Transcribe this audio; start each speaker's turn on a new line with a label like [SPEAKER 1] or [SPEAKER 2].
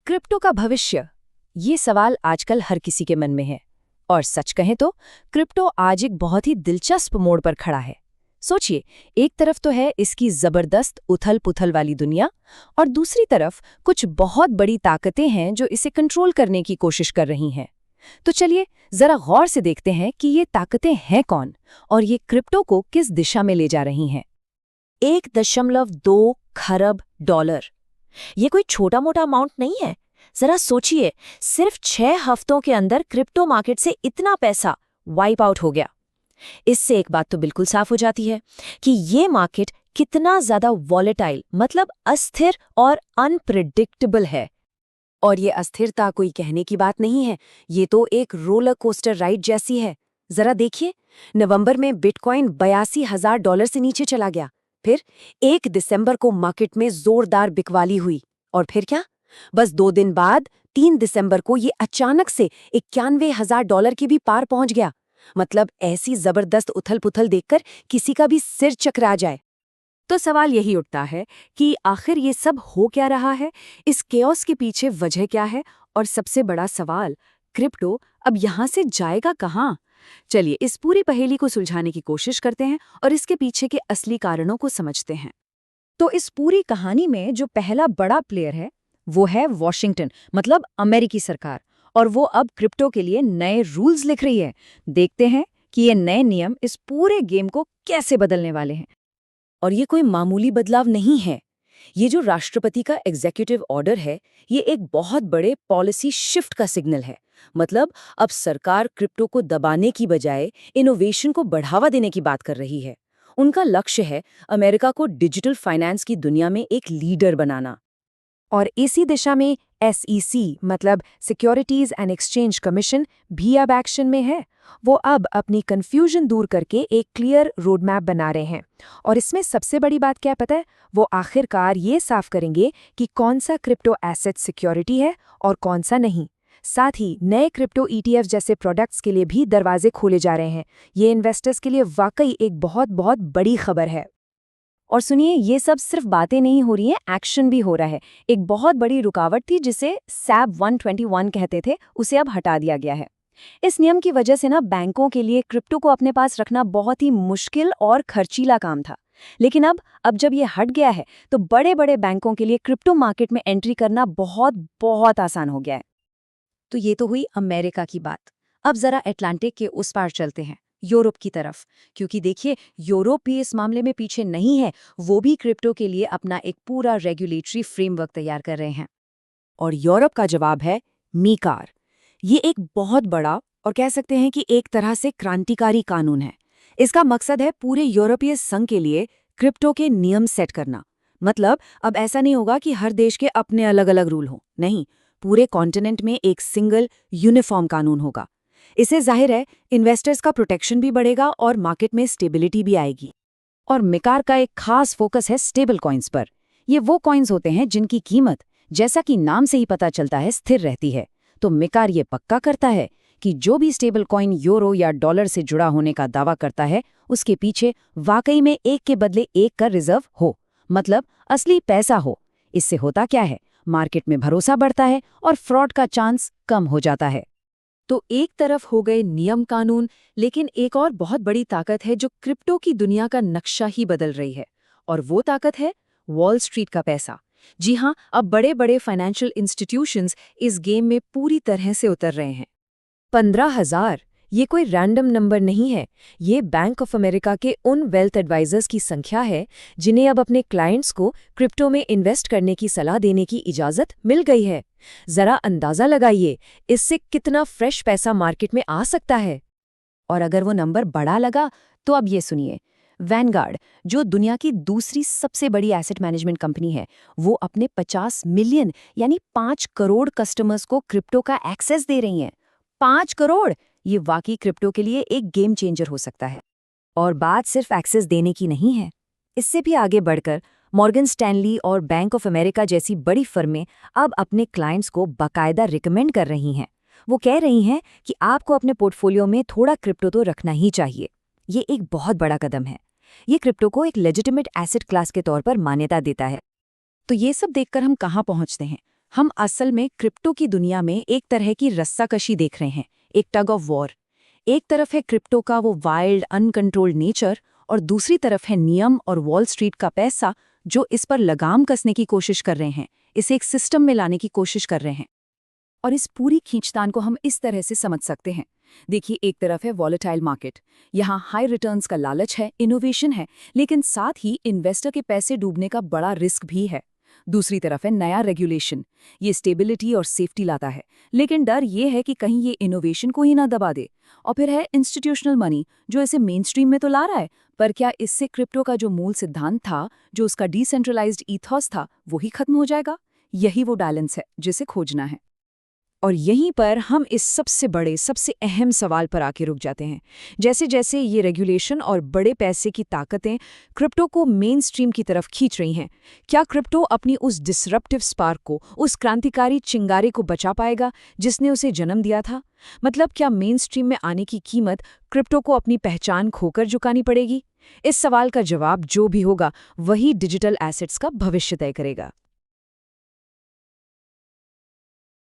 [SPEAKER 1] Crypto का भविष्य, ये सवाल आजकल हर किसी के मन में है। और सच कहें तो क्रिप्टो आज एक बहुत ही दिलचस्प मोड़ पर खड़ा है। सोचिए, एक तरफ तो है इसकी जबरदस्त उथल-पुथल वाली दुनिया, और दूसरी तरफ कुछ बहुत बड़ी ताकतें हैं जो इसे कंट्रोल करने की कोशिश कर रही हैं। तो चलिए जरा गौर से देखते हैं कि ये ताकतें हैं कौन और ये क्रिप्टो को किस दिशा में ले जा रही हैं।
[SPEAKER 2] 1.2 खरब डॉलर, ये कोई छोटा मोटा अमाउंट नहीं है। जरा सोचिए, सिर्फ 6 हफ्तों के अंदर क्रिप्टो मार्केट से इतना पैसा वाइप आउट हो गया। इससे एक बात तो बिल्कुल साफ हो जाती है कि ये मार्केट कितना ज्यादा वॉलेटाइल, मतलब अस्थिर और अनप्रिडिक्टेबल है।
[SPEAKER 1] और ये अस्थिरता कोई कहने की बात नहीं है, ये तो एक रोलर कोस्टर राइड जैसी है। जरा देखिए, नवंबर में बिटकॉइन $82,000 से नीचे चला गया। फिर 1 दिसंबर को मार्केट में जोरदार बिकवाली हुई, और फिर क्या, बस 2 दिन बाद 3 दिसंबर को ये अचानक से $91,000 की भी पार पहुंच गया। मतलब ऐसी जबरदस्त उथल-पुथल देखकर किसी का भी सिर चकरा जाए। तो सवाल यही उठता है कि आखिर ये सब हो क्या रहा है, इस केओस के पीछे वजह क्या है, और सबसे बड़ा सवाल, क्रिप्टो अब यहाँ से जाएगा कहाँ? चलिए इस पूरी पहेली को सुलझाने की कोशिश करते हैं और इसके पीछे के असली कारणों को समझते हैं। तो इस पूरी कहानी में जो पहला बड़ा प्लेयर है वो है वॉशिंगटन, मतलब अमेरिकी सरकार, और वो अब क्रिप्टो के लिए नए रूल्स लिख रही है। देखते हैं कि ये नए नियम इस पूरे गेम को कैसे बदलने वाले हैं। और ये कोई मामूली बदलाव नहीं है। ये जो राष्ट्रपति का एग्जीक्यूटिव ऑर्डर है, ये एक बहुत बड़े पॉलिसी शिफ्ट का सिग्नल है। मतलब अब सरकार क्रिप्टो को दबाने की बजाय इनोवेशन को बढ़ावा देने की बात कर रही है। उनका लक्ष्य है अमेरिका को डिजिटल फाइनेंस की दुनिया में एक लीडर बनाना। और इसी दिशा में SEC, मतलब सिक्योरिटीज एंड एक्सचेंज कमीशन, भी अब एक्शन में है। वो अब अपनी कंफ्यूजन दूर करके एक क्लियर रोड मैप बना रहे हैं। और इसमें सबसे बड़ी बात क्या पता है? वो आखिरकार ये साफ करेंगे कि कौन सा क्रिप्टो एसेट सिक्योरिटी है और कौन सा नहीं। साथ ही नए क्रिप्टो ETF जैसे प्रोडक्ट्स के लिए भी दरवाजे खोले जा रहे हैं। ये इन्वेस्टर्स के लिए वाकई एक बहुत बहुत बड़ी खबर है। और सुनिए, ये सब सिर्फ बातें नहीं हो रही हैं, एक्शन भी हो रहा है। एक बहुत बड़ी रुकावट थी जिसे SAB 121 कहते थे, उसे अब हटा दिया गया है। इस नियम की वजह से बैंकों के लिए क्रिप्टो को अपने पास रखना बहुत ही मुश्किल और खर्चीला काम था। लेकिन अब जब ये हट गया है तो बड़े बड़े बैंकों के लिए क्रिप्टो मार्केट में एंट्री करना बहुत बहुत आसान हो गया है। तो ये तो हुई अमेरिका की बात। अब जरा अटलांटिक के उस पार चलते हैं, यूरोप की तरफ। क्योंकि देखिए, यूरोप भी इस मामले में पीछे नहीं है। वो भी क्रिप्टो के लिए अपना एक पूरा रेगुलेटरी फ्रेमवर्क तैयार कर रहे हैं। और यूरोप का जवाब है मीकार। ये एक बहुत बड़ा और कह सकते हैं कि एक तरह से क्रांतिकारी कानून है। इसका मकसद है पूरे यूरोपीय संघ के लिए क्रिप्टो के नियम सेट करना। मतलब अब ऐसा नहीं होगा कि हर देश के अपने अलग अलग रूल हों। नहीं, पूरे कॉन्टिनेंट में एक सिंगल यूनिफॉर्म कानून होगा। इससे जाहिर है इन्वेस्टर्स का प्रोटेक्शन भी बढ़ेगा और मार्केट में स्टेबिलिटी भी आएगी। और मिकार का एक खास फोकस है स्टेबल कॉइन्स पर। ये वो कॉइन्स होते हैं जिनकी कीमत, जैसा कि नाम से ही पता चलता है, स्थिर रहती है। तो मिकार ये पक्का करता है कि जो भी स्टेबल कॉइन यूरो या डॉलर से जुड़ा होने का दावा करता है, उसके पीछे वाकई में एक के बदले एक का रिजर्व हो, मतलब असली पैसा हो। इससे होता क्या है, मार्केट में भरोसा बढ़ता है और फ्रॉड का चांस कम हो जाता है। तो एक तरफ हो गए नियम कानून, लेकिन एक और बहुत बड़ी ताकत है जो क्रिप्टो की दुनिया का नक्शा ही बदल रही है। और वो ताकत है वॉल स्ट्रीट का पैसा। जी हाँ, अब बड़े बड़े फाइनेंशियल इंस्टीट्यूशंस इस गेम में पूरी तरह से उतर रहे हैं। 15,000, ये कोई रैंडम नंबर नहीं है। ये बैंक ऑफ अमेरिका के उन वेल्थ एडवाइजर्स की संख्या है जिन्हें अब अपने क्लाइंट्स को क्रिप्टो में इन्वेस्ट करने की सलाह देने की इजाजत मिल गई है। जरा अंदाजा लगाइए, इससे कितना फ्रेश पैसा मार्केट में आ सकता है। और अगर वो नंबर बड़ा लगा तो अब ये सुनिए, वैनगार्ड, जो दुनिया की दूसरी सबसे बड़ी एसेट मैनेजमेंट कंपनी है, वो अपने 50 मिलियन यानी 5 करोड़ कस्टमर्स को क्रिप्टो का एक्सेस दे रही हैं। 5 करोड़! ये वाकई क्रिप्टो के लिए एक गेम चेंजर हो सकता है। और बात सिर्फ एक्सेस देने की नहीं है। इससे भी आगे बढ़कर मॉर्गन स्टैनली और बैंक ऑफ अमेरिका जैसी बड़ी फर्में अब अपने क्लाइंट्स को बाकायदा रिकमेंड कर रही हैं। वो कह रही हैं कि आपको अपने पोर्टफोलियो में थोड़ा क्रिप्टो तो रखना ही चाहिए। ये एक बहुत बड़ा कदम है। ये क्रिप्टो को एक लेजिटिमेट एसेट क्लास के तौर पर मान्यता देता है। तो ये सब देखकर हम कहाँ पहुँचते हैं? हम असल में क्रिप्टो की दुनिया में एक तरह की रस्साकशी देख रहे हैं, एक टग ऑफ वॉर। एक तरफ है क्रिप्टो का वो वाइल्ड अनकंट्रोल्ड नेचर और दूसरी तरफ है नियम और वॉल स्ट्रीट का पैसा जो इस पर लगाम कसने की कोशिश कर रहे हैं, इसे एक सिस्टम में लाने की कोशिश कर रहे हैं। और इस पूरी खींचतान को हम इस तरह से समझ सकते हैं। देखिए, एक तरफ है वॉलेटाइल मार्केट, यहाँ हाई रिटर्न्स का लालच है, इनोवेशन है, लेकिन साथ ही इन्वेस्टर के पैसे डूबने का बड़ा रिस्क भी है। दूसरी तरफ है नया रेगुलेशन, ये स्टेबिलिटी और सेफ्टी लाता है, लेकिन डर ये है कि कहीं ये इनोवेशन को ही ना दबा दे। और फिर है इंस्टीट्यूशनल मनी, जो इसे मेन स्ट्रीम में तो ला रहा है, पर क्या इससे क्रिप्टो का जो मूल सिद्धांत था, जो उसका डिसेंट्रलाइज्ड ईथॉस था, वही खत्म हो जाएगा? यही वो बैलेंस है जिसे खोजना है। और यहीं पर हम इस सबसे बड़े, सबसे अहम सवाल पर आके रुक जाते हैं। जैसे जैसे ये रेगुलेशन और बड़े पैसे की ताकतें क्रिप्टो को मेन स्ट्रीम की तरफ खींच रही हैं, क्या क्रिप्टो अपनी उस डिसरप्टिव स्पार्क को, उस क्रांतिकारी चिंगारे को बचा पाएगा जिसने उसे जन्म दिया था? मतलब क्या मेन स्ट्रीम में आने की कीमत क्रिप्टो को अपनी पहचान खोकर चुकानी पड़ेगी? इस सवाल का जवाब जो भी होगा, वही डिजिटल एसेट्स का भविष्य तय करेगा।